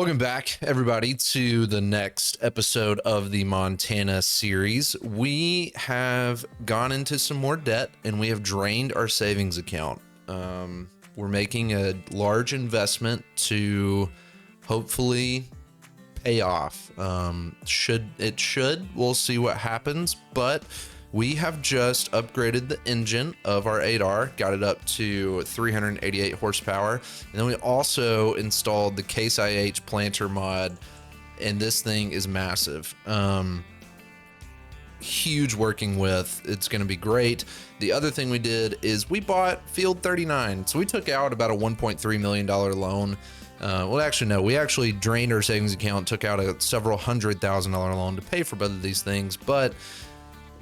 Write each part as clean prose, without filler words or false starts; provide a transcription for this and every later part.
Welcome back, everybody, to the next episode of the Montana series. We have gone into some more debt and we have drained our savings account. We're making a large investment to hopefully pay off. We'll see what happens, but we have just upgraded the engine of our 8R, got it up to 388 horsepower, and then we also installed the Case IH planter mod, and this thing is massive. Huge working with. It's going to be great. The other thing we did is we bought Field 39. So we took out about a $1.3 million loan. Well, actually, no, we actually drained our savings account, took out a several $100,000 loan to pay for both of these things. But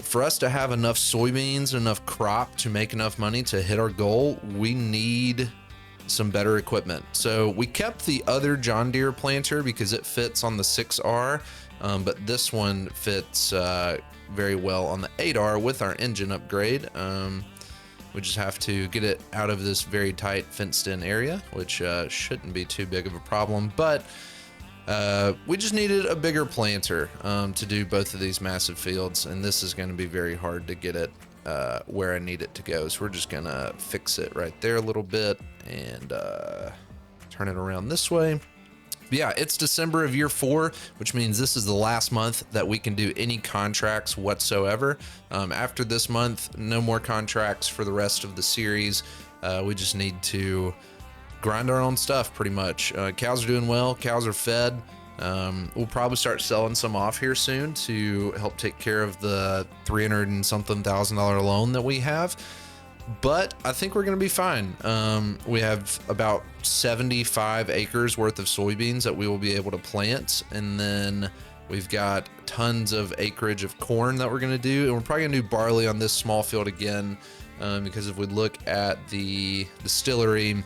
for us to have enough soybeans, enough crop to make enough money to hit our goal, we need some better equipment. So we kept the other John Deere planter because it fits on the 6R, but this one fits very well on the 8R with our engine upgrade. We just have to get it out of this very tight fenced-in area, which shouldn't be too big of a problem, but we just needed a bigger planter to do both of these massive fields, and this is going to be very hard to get it where I need it to go. So we're just going to fix it right there a little bit and turn it around this way. But yeah, it's December of year 4, which means this is the last month that we can do any contracts whatsoever. After this month, no more contracts for the rest of the series. We just need to grind our own stuff pretty much. Cows are doing well. Cows are fed. We'll probably start selling some off here soon to help take care of the $300 and something thousand loan that we have. But I think we're going to be fine. We have about 75 acres worth of soybeans that we will be able to plant. And then we've got tons of acreage of corn that we're going to do. And we're probably going to do barley on this small field again. Because if we look at the distillery,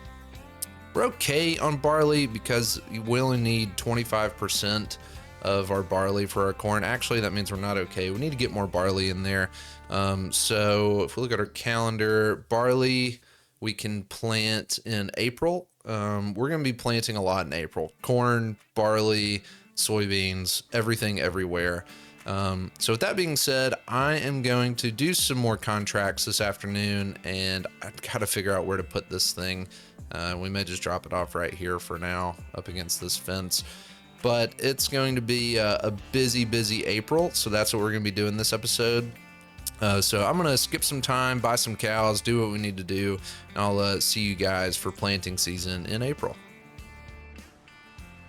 we're okay on barley because we only need 25% of our barley for our corn. Actually, that means we're not okay. We need to get more barley in there. So if we look at our calendar, barley we can plant in April. We're going to be planting a lot in April. Corn, barley, soybeans, everything everywhere. So with that being said, I am going to do some more contracts this afternoon, and I've got to figure out where to put this thing. We may just drop it off right here for now up against this fence, but it's going to be a busy April. So that's what we're going to be doing this episode. So I'm going to skip some time, buy some cows, do what we need to do, and I'll see you guys for planting season in April.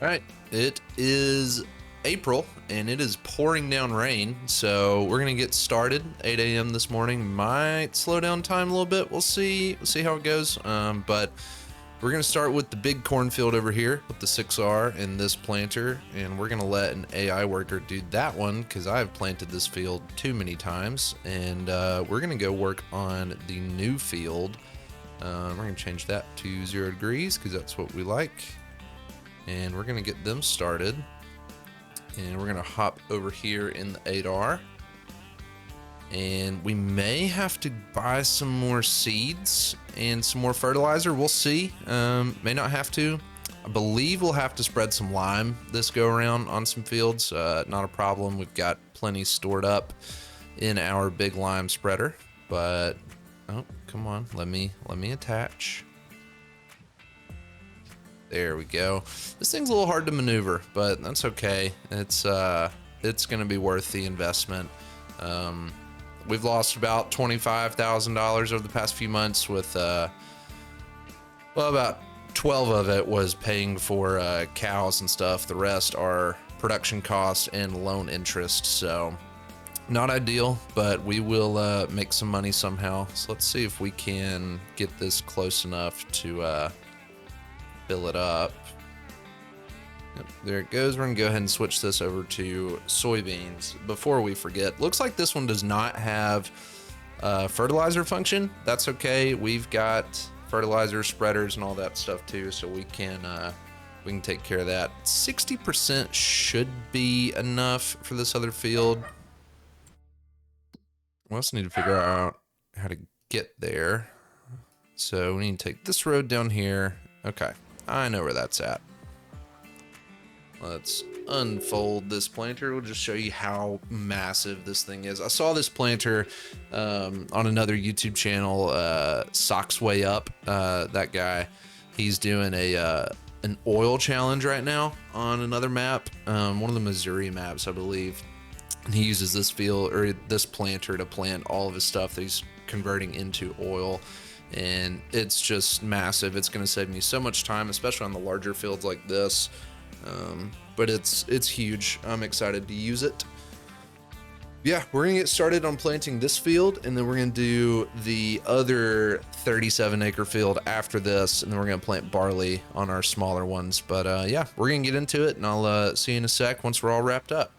All right, it is April and it is pouring down rain, so we're going to get started. 8 a.m. this morning might slow down time a little bit. We'll see how it goes. But we're going to start with the big cornfield over here with the 6R and this planter, and we're going to let an AI worker do that one because I've planted this field too many times. And we're going to go work on the new field. We're going to change that to 0 degrees because that's what we like. And we're going to get them started. And we're going to hop over here in the 8R. And we may have to buy some more seeds and some more fertilizer. We'll see. May not have to. I believe we'll have to spread some lime this go around on some fields. Not a problem. We've got plenty stored up in our big lime spreader. But oh, come on. Let me attach. There we go. This thing's a little hard to maneuver, but that's okay. It's going to be worth the investment. We've lost about $25,000 over the past few months with, well, about 12 of it was paying for cows and stuff. The rest are production costs and loan interest. So not ideal, but we will make some money somehow. So let's see if we can get this close enough to fill it up. Yep, there it goes. We're gonna go ahead and switch this over to soybeans before we forget. Looks like this one does not have fertilizer function. That's okay. We've got fertilizer spreaders and all that stuff too, so we can take care of that. 60% should be enough for this other field. We also need to figure out how to get there. So we need to take this road down here. Okay, I know where that's at. Let's unfold this planter. We'll just show you how massive this thing is. I saw this planter on another YouTube channel, Socks Way Up. That guy, he's doing an oil challenge right now on another map, one of the Missouri maps, I believe. And he uses this field or this planter to plant all of his stuff that he's converting into oil. And it's just massive. It's going to save me so much time, especially on the larger fields like this. But it's huge. I'm excited to use it. Yeah, we're gonna get started on planting this field, and then we're gonna do the other 37-acre field after this, and then we're gonna plant barley on our smaller ones. But yeah, we're gonna get into it, and I'll see you in a sec once we're all wrapped up.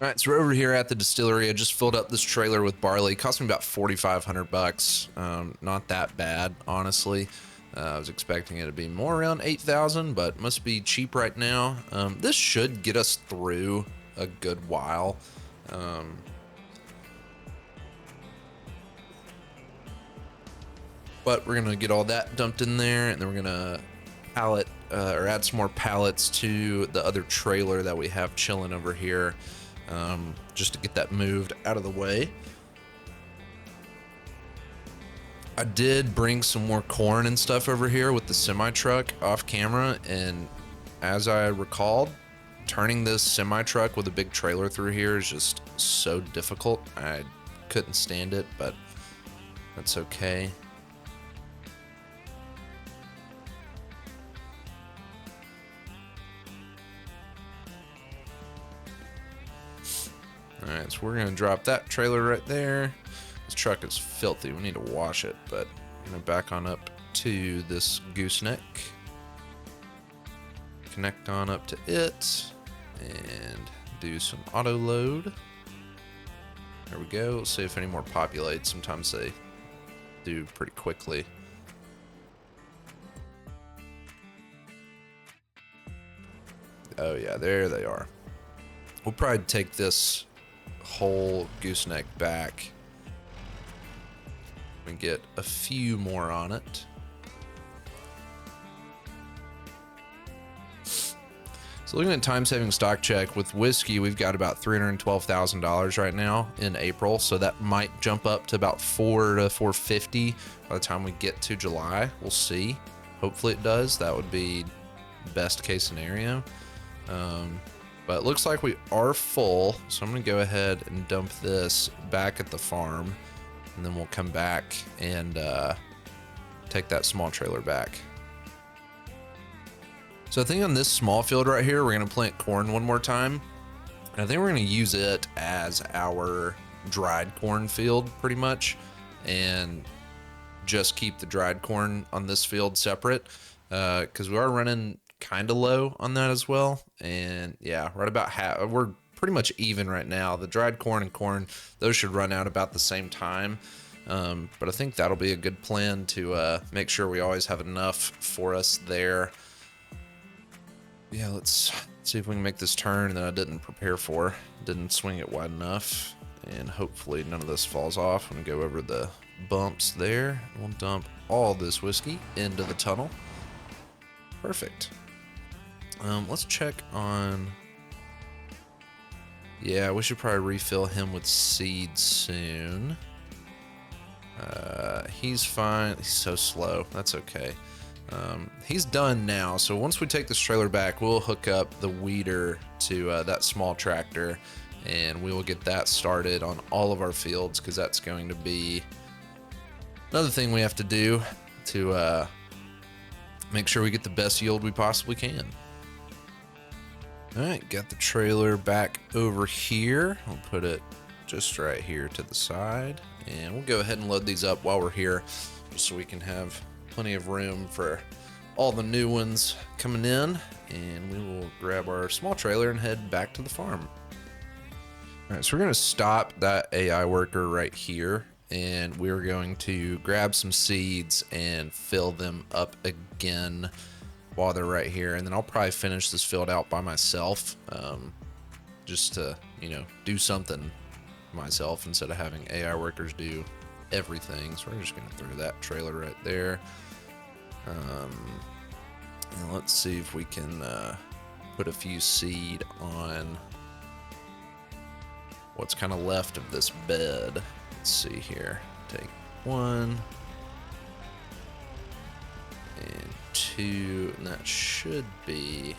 All right, so we're over here at the distillery. I just filled up this trailer with barley. It cost me about 4,500 bucks. Not that bad, honestly. I was expecting it to be more around 8,000, but must be cheap right now. This should get us through a good while. But we're gonna get all that dumped in there, and then we're gonna pallet or add some more pallets to the other trailer that we have chilling over here. Just to get that moved out of the way. I did bring some more corn and stuff over here with the semi truck off camera, and as I recalled, turning this semi truck with a big trailer through here is just so difficult. I couldn't stand it, but that's okay. All right, so we're gonna drop that trailer right there. This truck is filthy. We need to wash it, but I'm gonna back on up to this gooseneck. Connect on up to it and do some auto load. There we go. Let's see if any more populate. Sometimes they do pretty quickly. Oh yeah, there they are. We'll probably take this whole gooseneck back and get a few more on it. So looking at time-saving stock check with whiskey, we've got about $312,000 right now in April. So that might jump up to about $400 to $450 by the time we get to July. We'll see. Hopefully it does. That would be best case scenario. But it looks like we are full. So I'm gonna go ahead and dump this back at the farm, and then we'll come back and take that small trailer back. So I think on this small field right here, we're gonna plant corn one more time. And I think we're gonna use it as our dried corn field pretty much, and just keep the dried corn on this field separate, because we are running kind of low on that as well. And yeah, right about half, we're pretty much even right now. The dried corn and corn, those should run out about the same time. But I think that'll be a good plan to make sure we always have enough for us there. Yeah, let's see if we can make this turn that I didn't prepare for. Didn't swing it wide enough, and hopefully none of this falls off. I'm gonna go over the bumps there. We'll dump all this whiskey into the tunnel. Perfect. Let's check on... Yeah, we should probably refill him with seeds soon. He's fine. He's so slow. That's okay. He's done now, so once we take this trailer back, we'll hook up the weeder to that small tractor, and we will get that started on all of our fields, because that's going to be another thing we have to do to make sure we get the best yield we possibly can. All right, got the trailer back over here. I'll put it just right here to the side, and we'll go ahead and load these up while we're here, just so we can have plenty of room for all the new ones coming in. And we will grab our small trailer and head back to the farm. All right, so we're gonna stop that AI worker right here, and we're going to grab some seeds and fill them up again while they're right here. And then I'll probably finish this field out by myself, just to, you know, do something myself instead of having AI workers do everything. So we're just gonna throw that trailer right there. And let's see if we can put a few seed on what's kind of left of this bed. Let's see here. Take 1 and 2, and that should be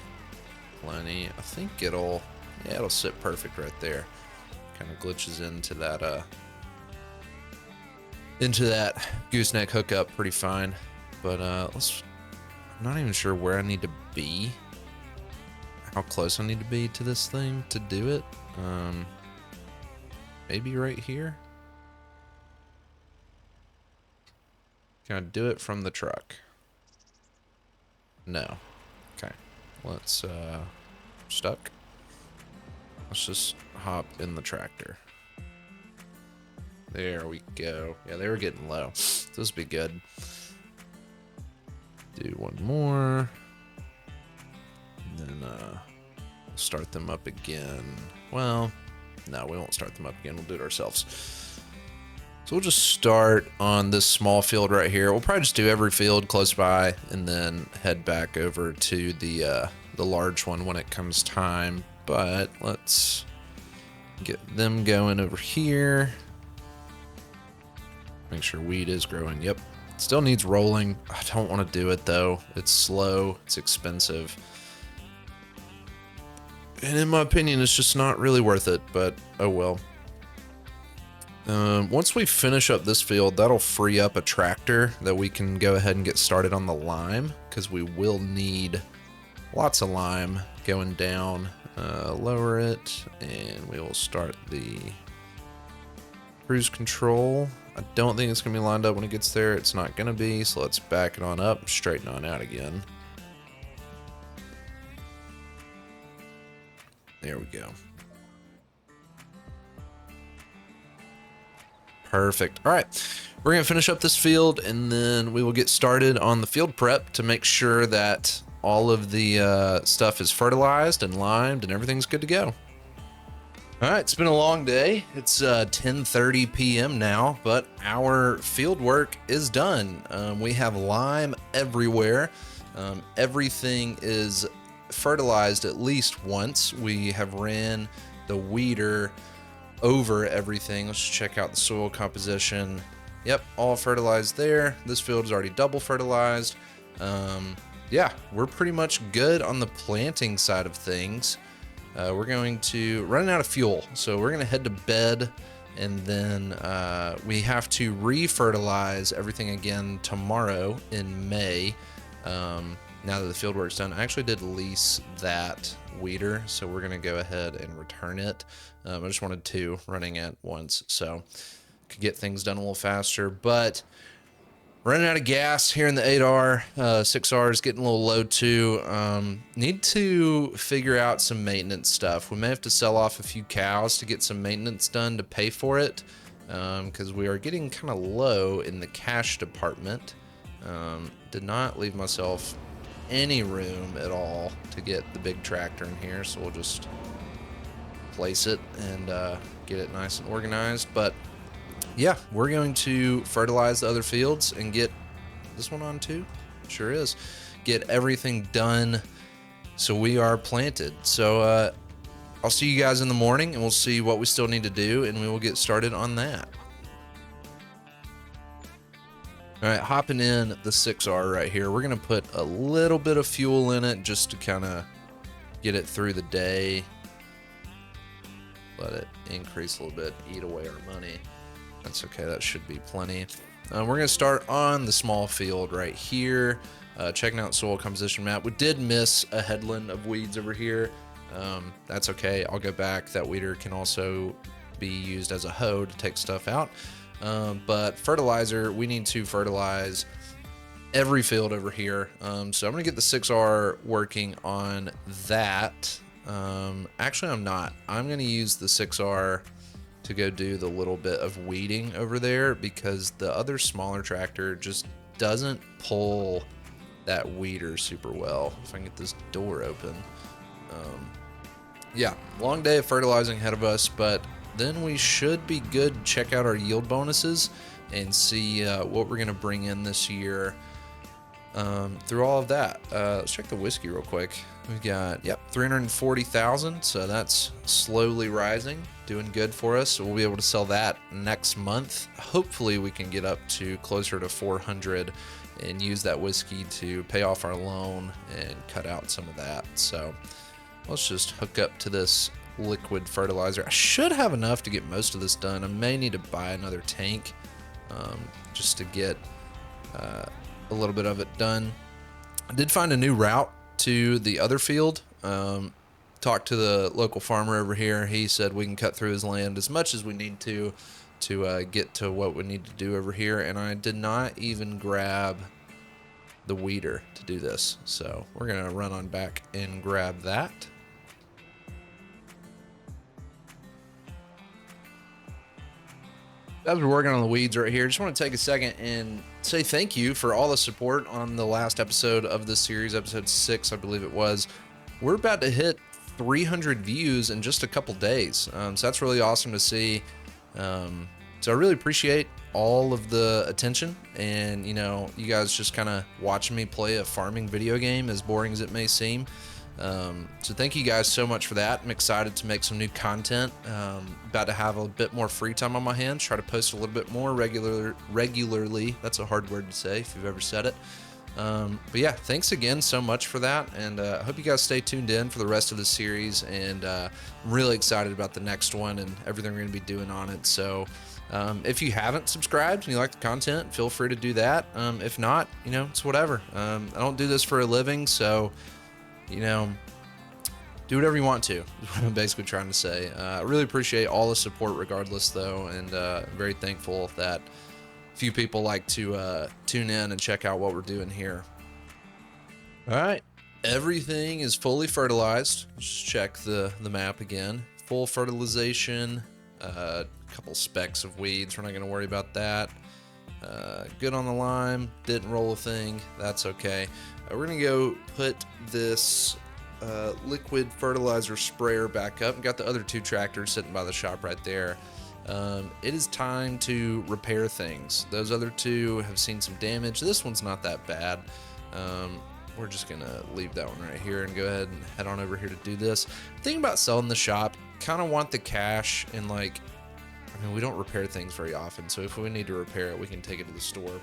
plenty. I think it'll sit perfect right there. Kind of glitches into that gooseneck hookup pretty fine. But I'm not even sure where I need to be, how close I need to be to this thing to do it. Maybe right here. Can I do it from the truck? No. Okay. Let's stuck. Let's just hop in the tractor. There we go. Yeah, they were getting low. This would be good. Do one more. And then we'll start them up again. Well, no, we won't start them up again. We'll do it ourselves. So we'll just start on this small field right here. We'll probably just do every field close by and then head back over to the large one when it comes time. But let's get them going over here. Make sure weed is growing. Yep. Still needs rolling. I don't want to do it though. It's slow. It's expensive. And in my opinion, it's just not really worth it, but oh well. Once we finish up this field, that'll free up a tractor that we can go ahead and get started on the lime, because we will need lots of lime going down. Lower it, and we will start the cruise control. I don't think it's going to be lined up when it gets there. It's not going to be, so let's back it on up, straighten on out again. There we go. Perfect. All right, we're going to finish up this field, and then we will get started on the field prep to make sure that all of the stuff is fertilized and limed and everything's good to go. All right, it's been a long day. It's 10:30 p.m. now, but our field work is done. We have lime everywhere. Everything is fertilized at least once. We have ran the weeder over everything. Let's check out the soil composition. Yep, all fertilized there. This field is already double fertilized. Yeah, we're pretty much good on the planting side of things. We're going to run out of fuel, so we're going to head to bed, and then we have to re-fertilize everything again tomorrow in May. Now that the field work's done, I actually did lease that weeder, so we're going to go ahead and return it. I just wanted two running at once, so could get things done a little faster, but running out of gas here in the 8R. 6R is getting a little low too. Need to figure out some maintenance stuff. We may have to sell off a few cows to get some maintenance done to pay for it, because we are getting kind of low in the cash department. Did not leave myself any room at all to get the big tractor in here, so we'll just place it and get it nice and organized. But yeah, we're going to fertilize the other fields and get this one on too. Sure is. Get everything done so we are planted. So I'll see you guys in the morning, and we'll see what we still need to do, and we will get started on that. All right, hopping in the 6R right here. We're going to put a little bit of fuel in it just to kind of get it through the day. Let it increase a little bit, eat away our money. That's okay, that should be plenty. We're going to start on the small field right here, checking out soil composition map. We did miss a headland of weeds over here. That's okay, I'll go back. That weeder can also be used as a hoe to take stuff out. But fertilizer, we need to fertilize every field over here. So I'm going to get the 6R working on that. Actually, I'm not. I'm going to use the 6R to go do the little bit of weeding over there, because the other smaller tractor just doesn't pull that weeder super well. If I can get this door open. Yeah, long day of fertilizing ahead of us, but then we should be good to check out our yield bonuses and see what we're going to bring in this year through all of that. Let's check the whiskey real quick. We've got, yep, 340,000, so that's slowly rising, doing good for us. So we'll be able to sell that next month. Hopefully we can get up to closer to 400 and use that whiskey to pay off our loan and cut out some of that. So let's just hook up to this liquid fertilizer. I should have enough to get most of this done. I may need to buy another tank just to get a little bit of it done. I did find a new route to the other field. Talked to the local farmer over here. He said we can cut through his land as much as we need to get to what we need to do over here. And I did not even grab the weeder to do this. So we're going to run on back and grab that. As we're working on the weeds right here, just want to take a second and say thank you for all the support on the last episode of this series, episode 6, I believe it was. We're about to hit 300 views in just a couple days, so that's really awesome to see. So I really appreciate all of the attention, and you guys just kind of watching me play a farming video game, as boring as it may seem. So thank you guys so much for that. I'm excited to make some new content. About to have a bit more free time on my hands, try to post a little bit more regularly. That's a hard word to say if you've ever said it. But yeah, thanks again so much for that, and I hope you guys stay tuned in for the rest of the series, and I'm really excited about the next one and everything we're going to be doing on it. So if you haven't subscribed and you like the content, feel free to do that. If not, it's whatever. I don't do this for a living, so do whatever you want to, is what I'm basically trying to say. I really appreciate all the support regardless, though, and I'm very thankful that a few people like to tune in and check out what we're doing here. All right, everything is fully fertilized. Just check the map again. Full fertilization, a couple specks of weeds. We're not going to worry about that. Good on the lime, didn't roll a thing. That's okay. We're going to go put this liquid fertilizer sprayer back up. We've got the other two tractors sitting by the shop right there. It is time to repair things. Those other two have seen some damage. This one's not that bad. we're just gonna leave that one right here and go ahead and head on over here to do this. Thinking about selling the shop, kind of want the cash, and like, I mean, we don't repair things very often, so if we need to repair it, we can take it to the store.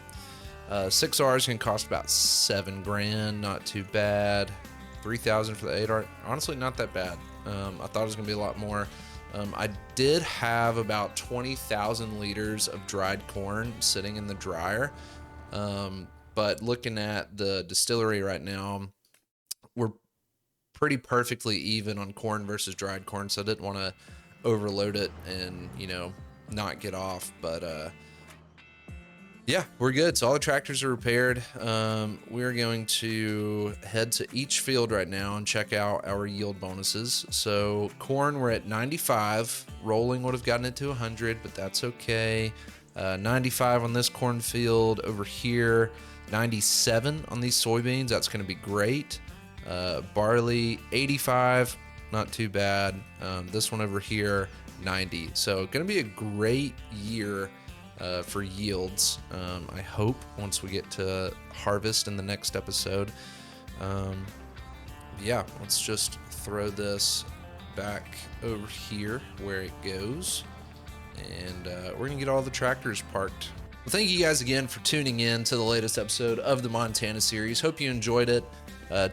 6R is gonna cost about 7 grand, not too bad. 3,000 for the 8R, honestly not that bad. I thought it was gonna be a lot more. I did have about 20,000 liters of dried corn sitting in the dryer, but looking at the distillery right now, we're pretty perfectly even on corn versus dried corn, so I didn't want to overload it and, you know, not get off. But yeah, we're good. So all the tractors are repaired. We're going to head to each field right now and check out our yield bonuses. So corn, we're at 95. Rolling would have gotten it to 100, but that's okay. 95 on this cornfield over here. 97 on these soybeans. That's going to be great. Barley, 85. Not too bad. This one over here, 90. So going to be a great year for yields. I hope once we get to harvest in the next episode. Yeah, let's just throw this back over here where it goes, and we're gonna get all the tractors parked. Well, thank you guys again for tuning in to the latest episode of the Montana series. Hope you enjoyed it.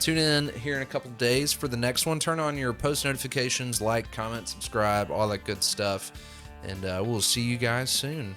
Tune in here in a couple days for the next one. Turn on your post notifications, like, comment, subscribe, all that good stuff, and we'll see you guys soon.